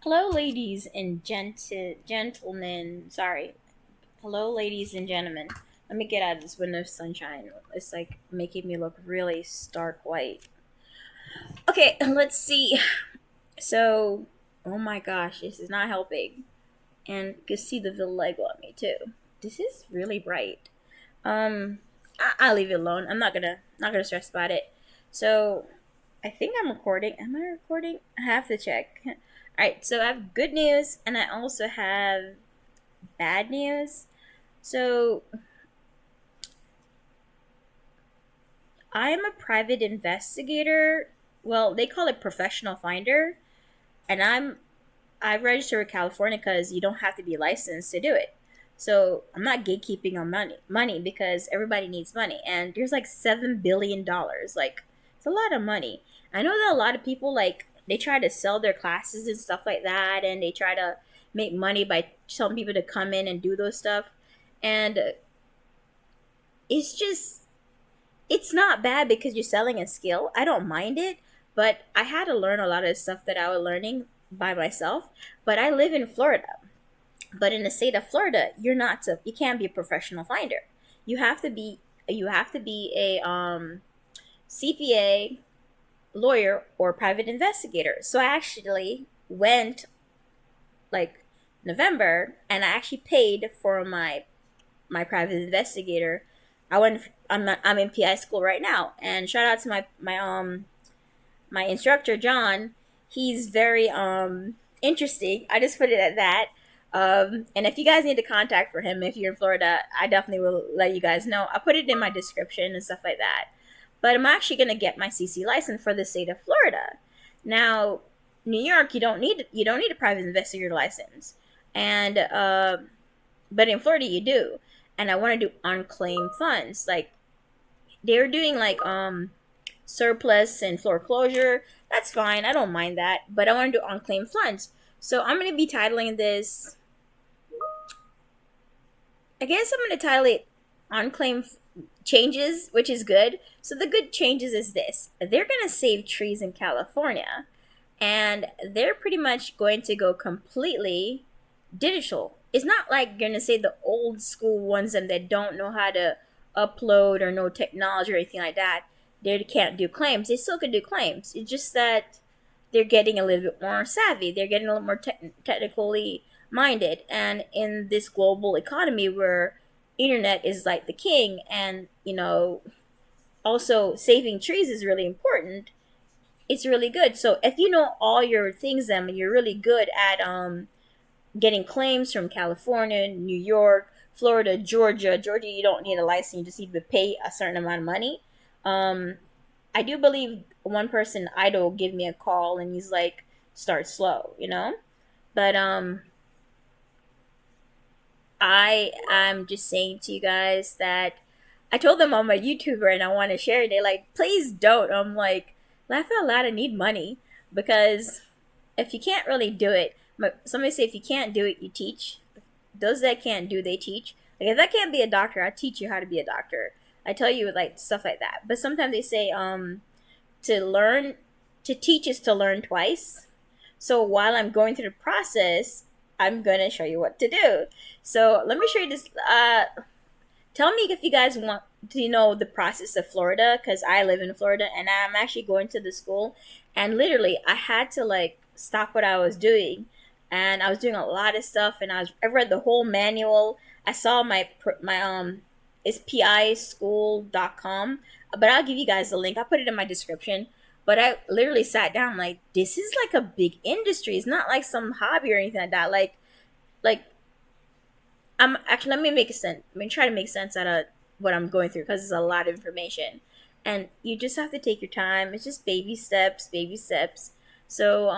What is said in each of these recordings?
Hello, ladies and gentlemen. Sorry. Hello, ladies and gentlemen. Let me get out of this window of sunshine. It's like making me look really stark white. Okay, let's see. So, oh my gosh, this is not helping. And you can see the vitiligo on me too. This is really bright. I'll leave it alone. I'm not gonna stress about it. So, I think I'm recording. Am I recording? I have to check. All right. So I have good news, and I also have bad news. So I am a private investigator. Well, they call it professional finder, and I've registered with California because you don't have to be licensed to do it. So I'm not gatekeeping on money because everybody needs money, and there's like $7 billion. Like it's a lot of money. I know that a lot of people like they try to sell their classes and stuff like that, and they try to make money by telling people to come in and do those stuff, and it's just it's not bad because you're selling a skill. I don't mind it, but I had to learn a lot of stuff that I was learning by myself. But I live in Florida. But in the state of Florida, you can't be a professional finder. You have to be a CPA, lawyer, or private investigator. So I actually went like November, and I actually paid for my private investigator. I'm in PI school right now, and shout out to my instructor John. He's very interesting. I just put it at that. And if you guys need a contact for him, if you're in Florida, I definitely will let you guys know. I put it in my description and stuff like that. But I'm actually gonna get my CC license for the state of Florida. Now, New York, you don't need a private investigator license, and but in Florida you do. And I want to do unclaimed funds. Like they're doing like surplus and foreclosure. That's fine. I don't mind that. But I want to do unclaimed funds. So I'm going to be titling this. I guess I'm going to title it unclaimed changes, which is good. So the good changes is this: they're going to save trees in California, and they're pretty much going to go completely digital. It's not like you're gonna say the old school ones and that don't know how to upload or know technology or anything like that. They can't do claims. They still can do claims. It's just that they're getting a little bit more savvy. They're getting a little more technically minded. And in this global economy where internet is like the king, and also saving trees is really important, it's really good. So if you know all your things, then you're really good at getting claims from California, New York, Florida, Georgia. Georgia, you don't need a license; you just need to pay a certain amount of money. Um, I do believe one person, Idol, gave me a call and he's like, "Start slow." But I am just saying to you guys that I told them I'm a YouTuber and I want to share it. They're like, "Please don't." I'm like, laugh out loud. I need money because if you can't really do it, but somebody say if you can't do it, you teach. Those that can't do, they teach. Like if I can't be a doctor, I teach you how to be a doctor. I tell you like stuff like that. But sometimes they say to learn to teach is to learn twice. So while I'm going through the process, I'm gonna show you what to do. So let me show you this. Tell me if you guys want to know the process of Florida because I live in Florida and I'm actually going to the school, and literally I had to like stop what I was doing, and I was doing a lot of stuff, and I read the whole manual. I saw my it's pischool.com, but I'll give you guys the link. I'll put it in my description. But I literally sat down like this is like a big industry. It's not like some hobby or anything like that. Like I'm actually let me make a sense. Let me try to make sense out of what I'm going through because it's a lot of information, and you just have to take your time. It's just baby steps, baby steps. So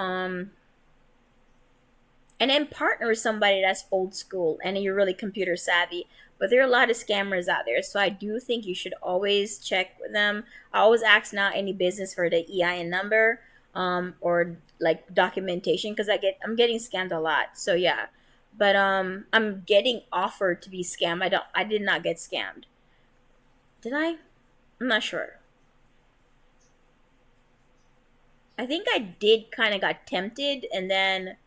and then partner with somebody that's old school and you're really computer savvy. But there are a lot of scammers out there, so I do think you should always check with them. I always ask not any business for the EIN number, or like documentation because I'm getting scammed a lot. So yeah, but I'm getting offered to be scammed. I did not get scammed. Did I? I'm not sure. I think I did kind of got tempted, and then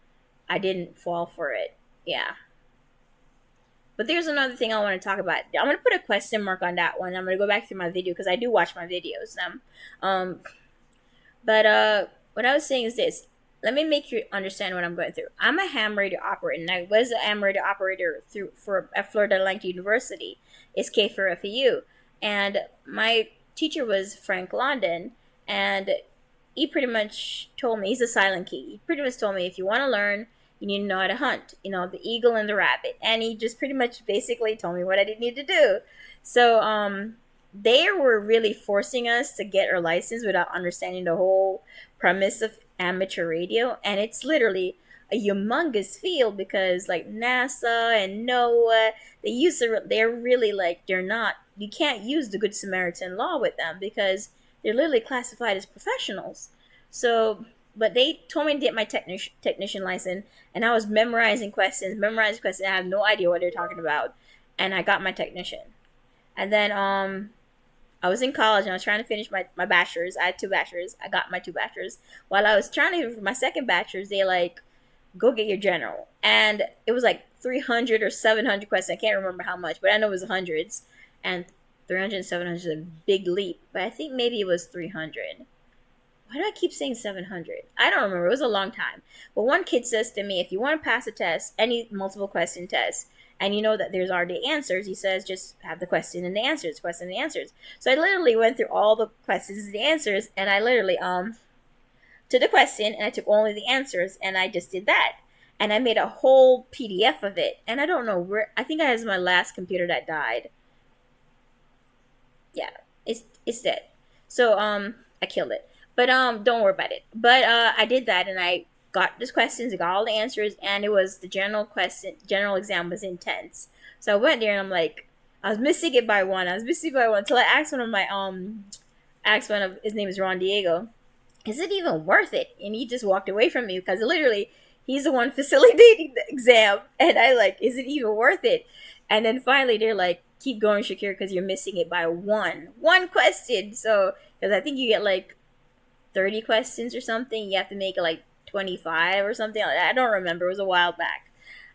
I didn't fall for it. Yeah. But there's another thing I want to talk about. I'm gonna put a question mark on that one. I'm gonna go back through my video because I do watch my videos. Um, but what I was saying is this. Let me make you understand what I'm going through. I'm a ham radio operator, and I was a ham radio operator at Florida Atlantic University. It's K for FEU, and my teacher was Frank London, and he pretty much told me, he's a silent key. He pretty much told me, if you want to learn, you need to know how to hunt. You know, the eagle and the rabbit, and he just pretty much basically told me what I didn't need to do. So they were really forcing us to get our license without understanding the whole premise of amateur radio, and it's literally a humongous field because like NASA and NOAA, they're really like, they're not, you can't use the Good Samaritan law with them because they're literally classified as professionals. So, but they told me to get my technician license, and I was memorizing questions. I have no idea what they're talking about, and I got my technician. And then I was in college and I was trying to finish my bachelor's. I had 2 bachelors. I got my 2 bachelors. While I was trying to for my second bachelor's, they like, go get your general. And it was like 300 or 700 questions. I can't remember how much, but I know it was hundreds. And 300 and 700 is a big leap. But I think maybe it was 300. Why do I keep saying 700? I don't remember. It was a long time. But one kid says to me, if you want to pass a test, any multiple question test, and you know that there's already answers, he says, just have the question and the answers, question and the answers. So I literally went through all the questions and the answers, and I literally took the question and I took only the answers, and I just did that. And I made a whole PDF of it. And I don't know where, I think I was my last computer that died. Yeah, it's dead. So I killed it. But don't worry about it. But I did that, and I got the questions, I got all the answers, and it was the general exam was intense. So I went there and I'm like, I was missing it by one. Until I asked one of my his name is Ron Diego, is it even worth it? And he just walked away from me because literally he's the one facilitating the exam, and I like, is it even worth it? And then finally they're like, keep going, Shakeera, because you're missing it by one question. So because I think you get like 30 questions or something, you have to make it like 25 or something like that. I don't remember. It was a while back.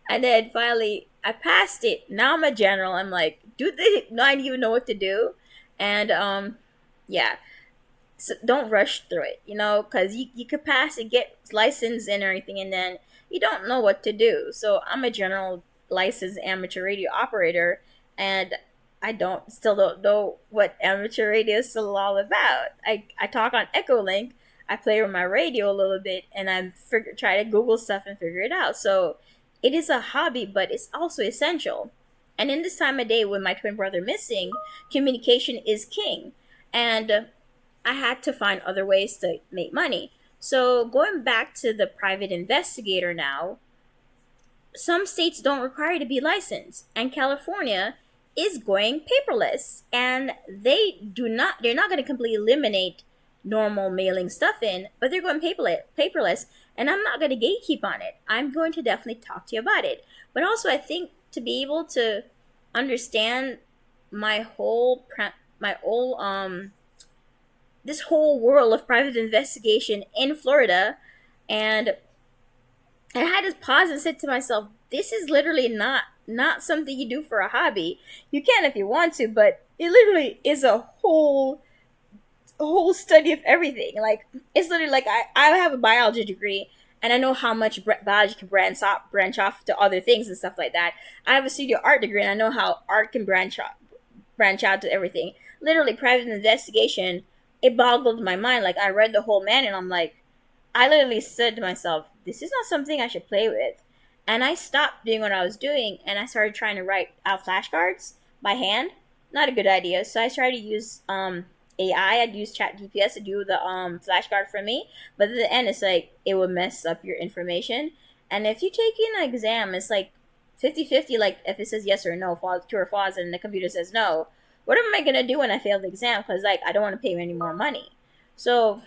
And then finally, I passed it. Now I'm a general. I'm like, do they? No, I don't even know what to do. And yeah. So don't rush through it, because you could pass and get licensed and everything, and then you don't know what to do. So I'm a general licensed amateur radio operator, and I still don't know what amateur radio is still all about. I talk on Echolink. I play with my radio a little bit, and try to Google stuff and figure it out. So it is a hobby, but it's also essential. And in this time of day with my twin brother missing, communication is king. And I had to find other ways to make money. So going back to the private investigator now, some states don't require you to be licensed, and California is going paperless, and they're not going to completely eliminate normal mailing stuff in, but they're going paperless, and I'm not going to gatekeep on it. I'm going to definitely talk to you about it. But also, I think to be able to understand this whole world of private investigation in Florida, and I had to pause and said to myself, this is literally not something you do for a hobby. You can if you want to, but it literally is a whole study of everything. Like, it's literally like I have a biology degree, and I know how much biology can branch off to other things and stuff like that. I have a studio art degree, and I know how art can branch out to everything. Literally, private investigation, it boggled my mind. Like, I read the whole manual, and I'm like, I literally said to myself, this is not something I should play with. And I stopped doing what I was doing, and I started trying to write out flashcards by hand. Not a good idea. So I started to use AI. I'd use ChatGPT to do the flashcard for me. But at the end, it's like, it would mess up your information. And if you take an exam, it's like 50-50, like if it says yes or no, true or false, and the computer says no. What am I going to do when I fail the exam? Because, like, I don't want to pay any more money. So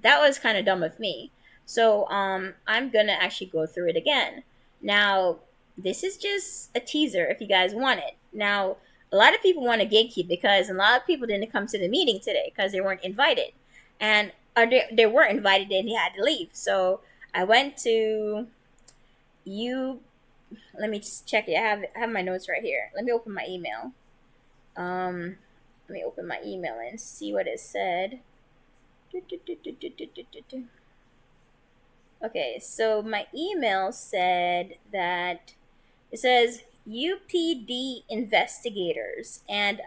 that was kind of dumb of me. So I'm going to actually go through it again. Now, this is just a teaser if you guys want it. Now, a lot of people want to gatekeep because a lot of people didn't come to the meeting today because they weren't invited. And they were invited and they had to leave. So I went to you let me just check it. I have my notes right here. Let me open my email. Um, Let me open my email and see what it said. Okay, so my email said that it says UPD investigators, and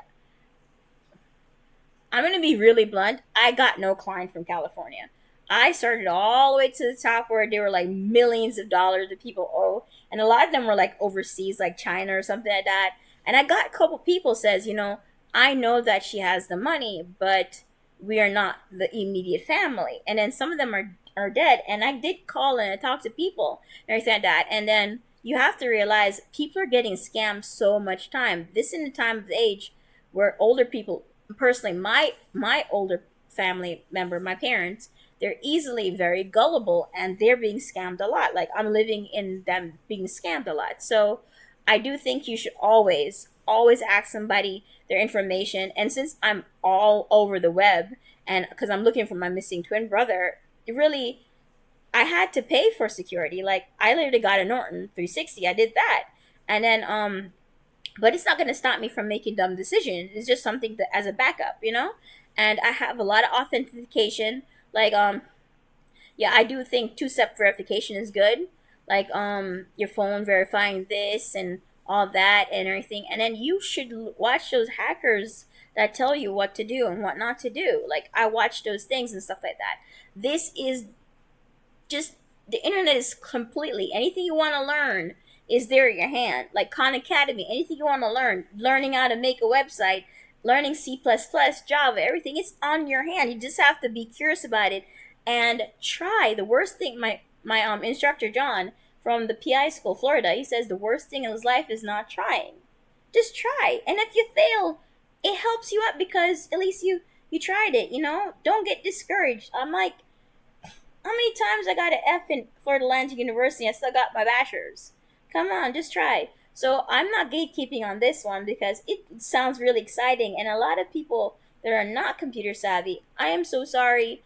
I'm going to be really blunt. I got no client from California. I started all the way to the top where there were like millions of dollars that people owe, and a lot of them were like overseas, like China or something like that. And I got a couple people says, I know that she has the money, but we are not the immediate family. And then some of them are dead. And I did call and I talked to people and everything like that. And then you have to realize people are getting scammed so much time. This is the time of the age where older people, personally, my older family member, my parents, they're easily very gullible and they're being scammed a lot. Like I'm living in them being scammed a lot. So I do think you should always ask somebody their information. And since I'm all over the web, and because I'm looking for my missing twin brother, it really, I had to pay for security. Like I literally got a Norton 360. I did that, and then but it's not going to stop me from making dumb decisions. It's just something that as a backup. And I have a lot of authentication. Like yeah, I do think two-step verification is good. Like your phone verifying this and all that and everything. And then you should watch those hackers that tell you what to do and what not to do. Like I watch those things and stuff like that. This is just the internet is completely anything you want to learn is there in your hand. Like Khan Academy, anything you want to learn, learning how to make a website, learning C++, Java, everything is on your hand. You just have to be curious about it and try. The worst thing, my instructor John from the PI school, Florida, he says the worst thing in his life is not trying. Just try, and if you fail, it helps you up because at least you tried it. Don't get discouraged. I'm like, how many times I got an F in Florida Atlantic University? I still got my bachelor's. Come on, just try. So I'm not gatekeeping on this one because it sounds really exciting, and a lot of people that are not computer savvy. I am so sorry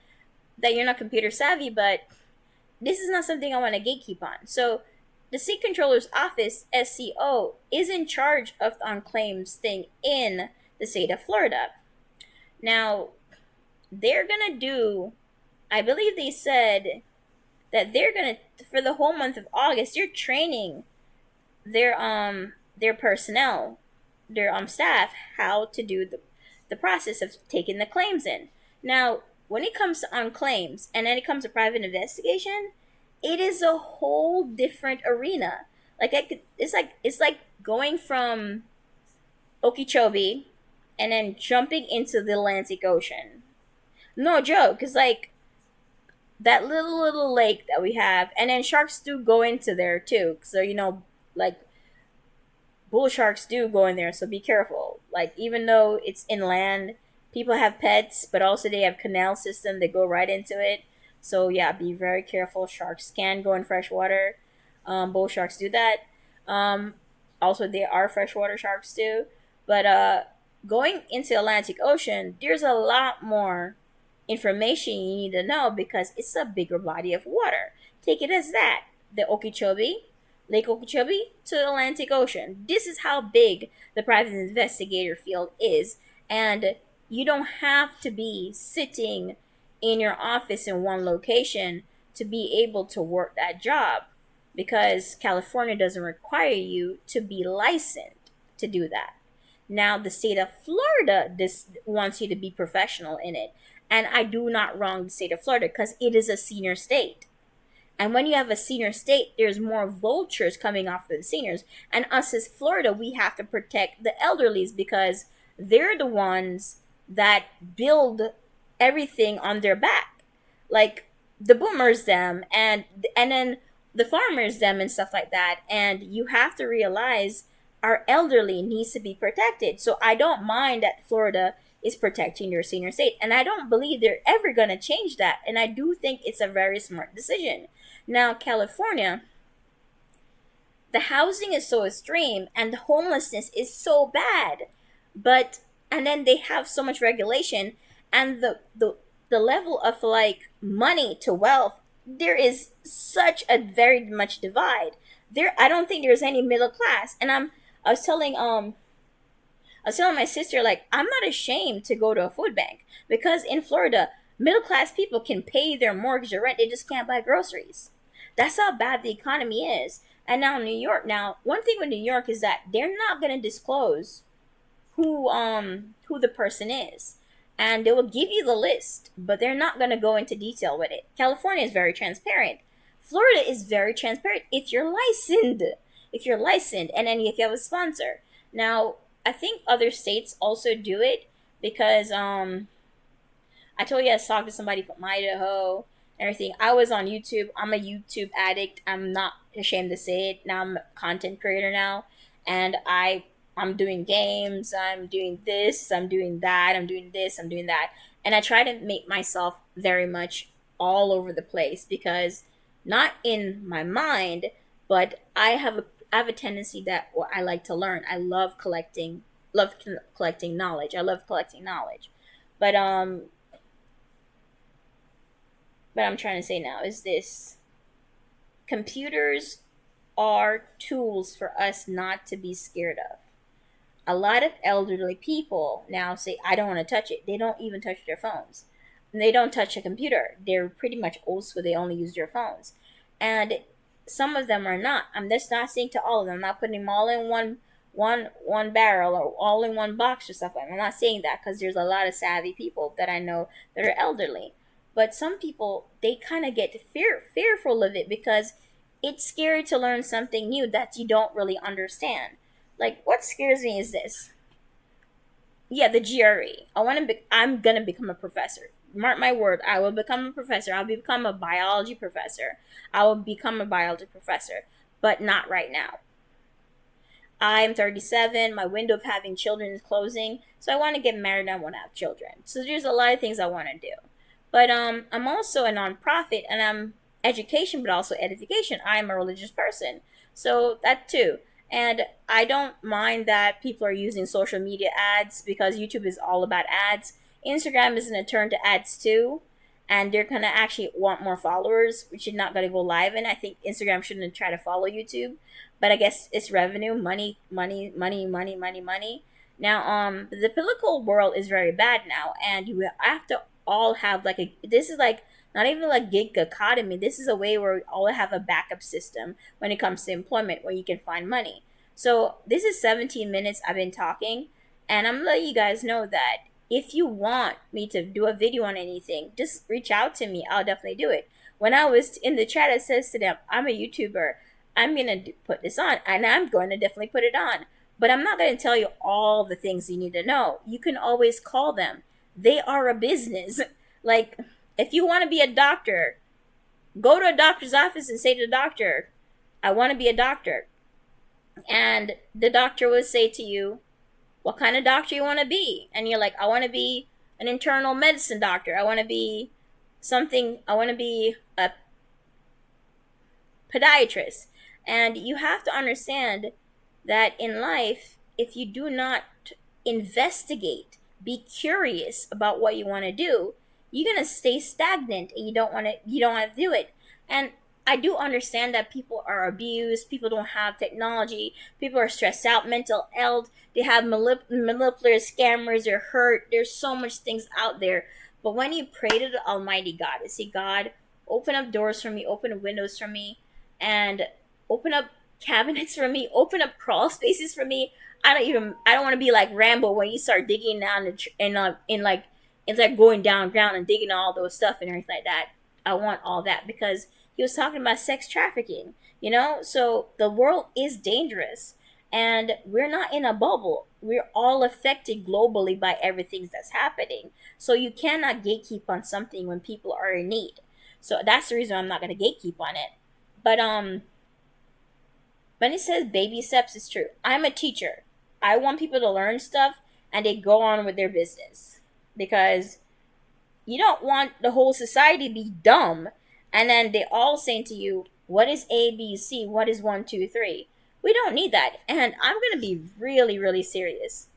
that you're not computer savvy, but this is not something I want to gatekeep on. So the State Controller's Office, SCO, is in charge of the unclaims thing in the state of Florida. Now, they're going to do, I believe they said that they're going to, for the whole month of August, they're training their personnel, their staff, how to do the process of taking the claims in. Now, when it comes to unclaims and then it comes to private investigation, it is a whole different arena. Like it's like going from Okeechobee and then jumping into the Atlantic Ocean. No joke, cause like that little lake that we have, and then sharks do go into there too. So like bull sharks do go in there. So be careful. Like even though it's inland, people have pets, but also they have canal system that go right into it. So yeah, be very careful. Sharks can go in fresh water. Bull sharks do that. Also, there are freshwater sharks too. But going into Atlantic Ocean, there's a lot more information you need to know because it's a bigger body of water. Take it as that. The Okeechobee, Lake Okeechobee to the Atlantic Ocean. This is how big the private investigator field is. And you don't have to be sitting in your office in one location to be able to work that job because California doesn't require you to be licensed to do that. Now, the state of Florida wants you to be professional in it. And I do not wrong the state of Florida because it is a senior state. And when you have a senior state, there's more vultures coming off of the seniors. And us as Florida, we have to protect the elderlies because they're the ones that build everything on their back. Like the boomers them and then the farmers them and stuff like that. And you have to realize our elderly needs to be protected. So I don't mind that Florida is protecting their senior state. And I don't believe they're ever going to change that. And I do think it's a very smart decision. Now, California, the housing is so extreme and the homelessness is so bad. And then they have so much regulation and the level of like money to wealth, there is such a very much divide there, I don't think there's any middle class. And I was telling I was telling my sister, like, I'm not ashamed to go to a food bank because in Florida, middle class people can pay their mortgage or rent. They just can't buy groceries. That's how bad the economy is. And now New York, now one thing with New York is that they're not gonna disclose who the person is. And they will give you the list, but they're not gonna go into detail with it. California is very transparent. Florida is very transparent if you're licensed. If you're licensed and then if you have a sponsor. Now, I think other states also do it because I told you I was talking to somebody from Idaho and everything. I was on YouTube. I'm a YouTube addict. I'm not ashamed to say it. Now I'm a content creator now, and I'm doing games. I'm doing this. I'm doing that. I'm doing this. I'm doing that, and I try to make myself very much all over the place because not in my mind, but I have a tendency that I like to learn. I collecting knowledge. I love collecting knowledge, but what I'm trying to say now is this: computers are tools for us not to be scared of. A lot of elderly people now say, I don't want to touch it. They don't even touch their phones. And they don't touch a computer. They're pretty much old school. They only use their phones. And some of them are not. I'm just not saying to all of them. I'm not putting them all in one barrel or all in one box or stuff like that. I'm not saying that because there's a lot of savvy people that I know that are elderly. But some people, they kind of get fearful of it because it's scary to learn something new that you don't really understand. Like, what scares me is this. Yeah, the GRE. I'm gonna become a professor. Mark my word, I will become a professor. I'll become a biology professor. I will become a biology professor, but not right now. I'm 37. My window of having children is closing, so I want to get married and I want to have children. So there's a lot of things I want to do. But I'm also a nonprofit, and I'm education, but also edification. I am a religious person, so that too. And I don't mind that people are using social media ads because YouTube is all about ads. Instagram is going to turn to ads too, and they're going to actually want more followers, which is not going to go live. And I think Instagram shouldn't try to follow YouTube, but I guess it's revenue, money, money, money, money, money, money. Now, the political world is very bad now, and you have to all have like a. This is like not even like gig economy. This is a way where we all have a backup system when it comes to employment where you can find money. So this is 17 minutes I've been talking, and I'm letting you guys know that if you want me to do a video on anything, just reach out to me. I'll definitely do it. When I was in the chat, it says to them, I'm a YouTuber. I'm going to put this on, and I'm going to definitely put it on. But I'm not going to tell you all the things you need to know. You can always call them. They are a business. Like, if you want to be a doctor, go to a doctor's office and say to the doctor, I want to be a doctor. And the doctor will say to you, what kind of doctor you want to be? And you're like, I want to be an internal medicine doctor. I want to be I want to be a podiatrist. And you have to understand that in life, if you do not investigate, be curious about what you want to do, you're going to stay stagnant and you don't want to do it. And I do understand that people are abused, people don't have technology, people are stressed out, mental health, they have manipulators, scammers, they're hurt, there's so much things out there. But when you pray to the Almighty God and say, God, open up doors for me, open windows for me, and open up cabinets for me, open up crawl spaces for me. I don't want to be like Rambo when you start digging down it's like going down ground and digging all those stuff and everything like that. I want all that because he was talking about sex trafficking, so the world is dangerous and we're not in a bubble. We're all affected globally by everything that's happening. So you cannot gatekeep on something when people are in need. So that's the reason I'm not going to gatekeep on it. But when it says baby steps, it's true. I'm a teacher. I want people to learn stuff and they go on with their business because you don't want the whole society to be dumb and then they all saying to you, what is A, B, C? What is 1, 2, 3? We don't need that. And I'm going to be really, really serious.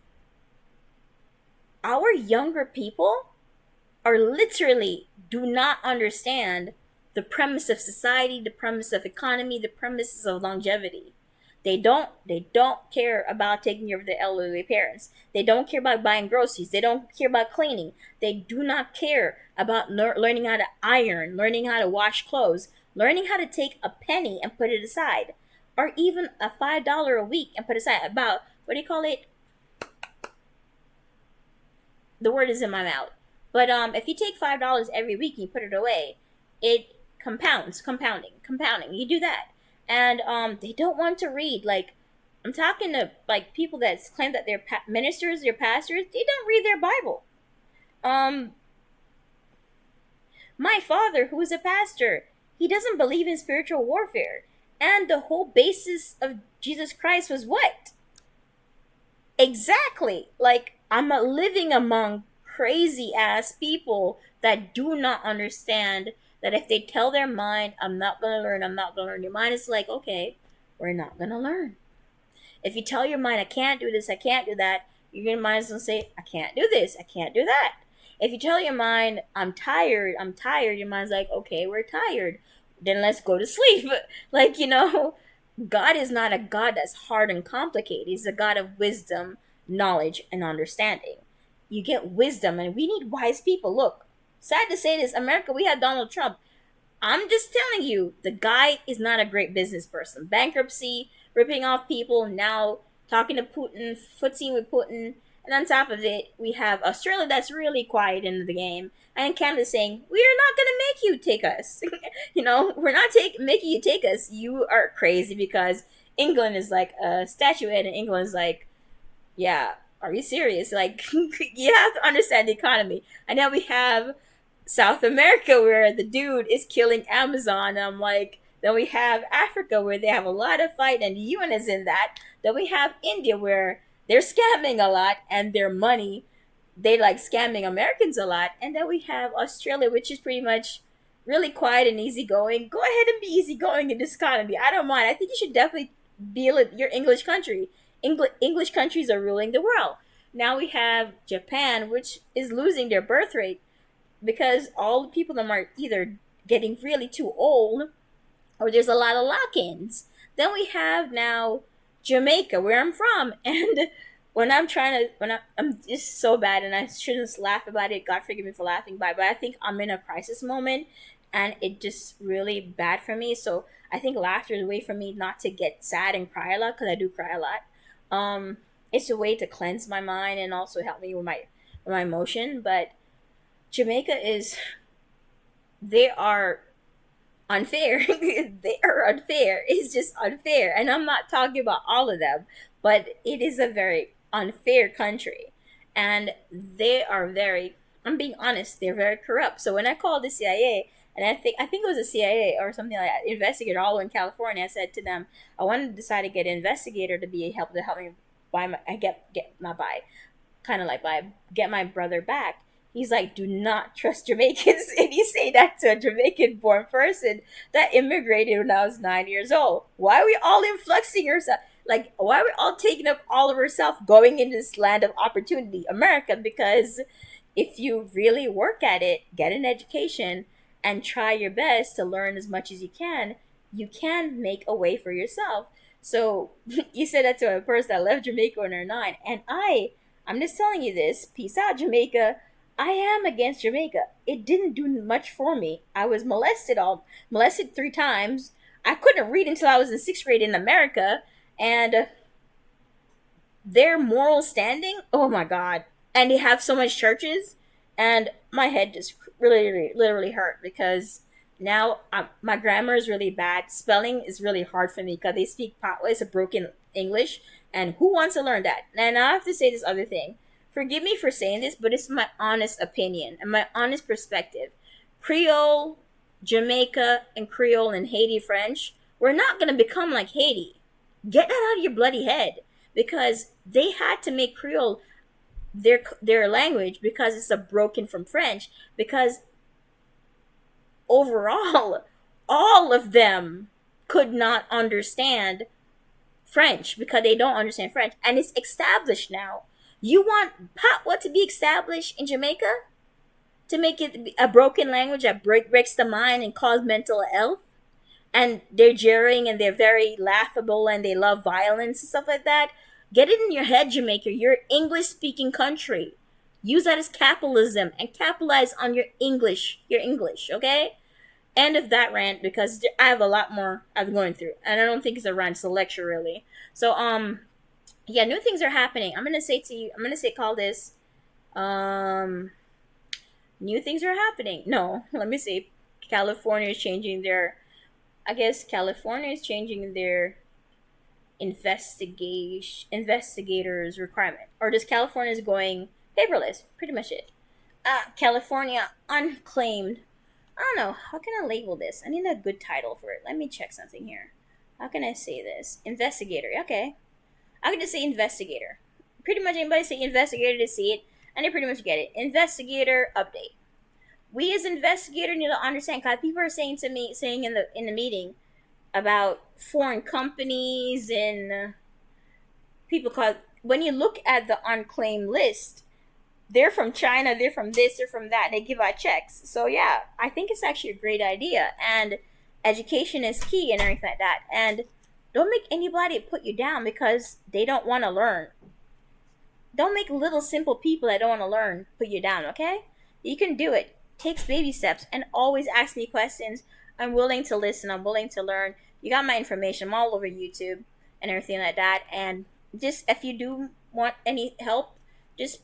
Our younger people are literally do not understand the premise of society, the premise of economy, the premises of longevity. They don't care about taking care of their elderly parents. They don't care about buying groceries. They don't care about cleaning. They do not care about learning how to iron, learning how to wash clothes, learning how to take a penny and put it aside, or even a $5 a week and put aside. About, what do you call it? The word is in my mouth. But if you take $5 every week and you put it away, it compounding. You do that, and they don't want to read. Like, I'm talking to like people that claim that they're ministers, they're pastors. They don't read their Bible. Um, my father, who is a pastor, he doesn't believe in spiritual warfare, and the whole basis of Jesus Christ was what? Exactly. Like, I'm living among crazy ass people that do not understand that if they tell their mind, I'm not going to learn, I'm not going to learn, your mind is like, okay, we're not going to learn. If you tell your mind, I can't do this, I can't do that, your mind is going to say, I can't do this, I can't do that. If you tell your mind, I'm tired, your mind's like, okay, we're tired. Then let's go to sleep. Like, God is not a God that's hard and complicated. He's a God of wisdom, knowledge, and understanding. You get wisdom, and we need wise people. Look, sad to say this, America, we have Donald Trump. I'm just telling you, the guy is not a great business person. Bankruptcy, ripping off people, now talking to Putin, footsing with Putin. And on top of it, we have Australia that's really quiet in the game. And Canada saying, we are not going to make you take us. We're not making you take us. You are crazy, because England is like a statuette, and England's like, yeah, are you serious? Like, you have to understand the economy. And now we have South America, where the dude is killing Amazon. I'm like, then we have Africa, where they have a lot of fight, and the UN is in that. Then we have India, where they're scamming a lot, and their money, they like scamming Americans a lot. And then we have Australia, which is pretty much really quiet and easygoing. Go ahead and be easygoing in this economy. I don't mind. I think you should definitely be your English country. English countries are ruling the world. Now we have Japan, which is losing their birth rate because all the people of them are either getting really too old, or there's a lot of lock-ins. Then we have now Jamaica, where I'm from, and I'm just so bad, and I shouldn't laugh about it. God forgive me for laughing about it, but I think I'm in a crisis moment, and it just really bad for me. So I think laughter is a way for me not to get sad and cry a lot, because I do cry a lot. It's a way to cleanse my mind and also help me with my emotion. But Jamaica they are unfair. They are unfair. It's just unfair. And I'm not talking about all of them, but it is a very unfair country. And they are I'm being honest, they're very corrupt. So when I called the CIA, and I think it was a CIA or something like that, investigator all in California, I said to them, I wanted to decide to get an investigator to help me get my brother back. He's like, do not trust Jamaicans. And you say that to a Jamaican-born person that immigrated when I was 9 years old. Why are we all influxing ourselves? Like, why are we all taking up all of ourselves going into this land of opportunity, America? Because if you really work at it, get an education, and try your best to learn as much as you can make a way for yourself. So you said that to a person that left Jamaica when they're 9. And I'm just telling you this. Peace out, Jamaica. I am against Jamaica. It didn't do much for me. I was molested 3 times. I couldn't read until I was in 6th grade in America. And their moral standing, oh my God. And they have so much churches. And my head just really, literally hurt, because now my grammar is really bad. Spelling is really hard for me because they speak it's a broken English. And who wants to learn that? And I have to say this other thing. Forgive me for saying this, but it's my honest opinion and my honest perspective. Creole, Jamaica, and Creole and Haiti French, we're not going to become like Haiti. Get that out of your bloody head, because they had to make Creole their language because it's a broken from French, because overall, all of them could not understand French because they don't understand French, and it's established now. You want patois to be established in Jamaica? to make it a broken language that breaks the mind and cause mental health. And they're jeering and they're very laughable and they love violence and stuff like that. Get it in your head, Jamaica. You're an English speaking country. Use that as capitalism and capitalize on your English. Your English, okay? End of that rant because I have a lot more I'm going through, and I don't think it's a rant; it's a lecture, really. So, yeah, new things are happening. I'm gonna say to you, I'm gonna say call this, um, new things are happening. No, let me see. California is changing their. I guess California is changing their investigators requirement, or just California is going paperless. Pretty much it. California unclaimed. I don't know. How can I label this? I need a good title for it. Let me check something here. How can I say this? Investigator. Okay. I can just say investigator. Pretty much anybody say investigator to see it, and they pretty much get it. Investigator update. We as investigator need to understand because people are saying to me, saying in the meeting about foreign companies and people. Cause when you look at the unclaimed list, they're from China, they're from this, they're from that. They give out checks. So yeah, I think it's actually a great idea. And education is key and everything like that. And don't make anybody put you down because they don't want to learn. Don't make little simple people that don't want to learn put you down, okay? You can do it. Takes baby steps and always ask me questions. I'm willing to listen. I'm willing to learn. You got my information. I'm all over YouTube and everything like that. And just if you do want any help, just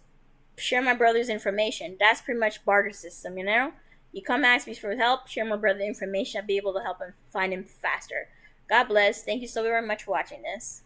share my brother's information. That's pretty much barter system, you know? You come ask me for help, share my brother information. I'll be able to help him find him faster. God bless. Thank you so very much for watching this.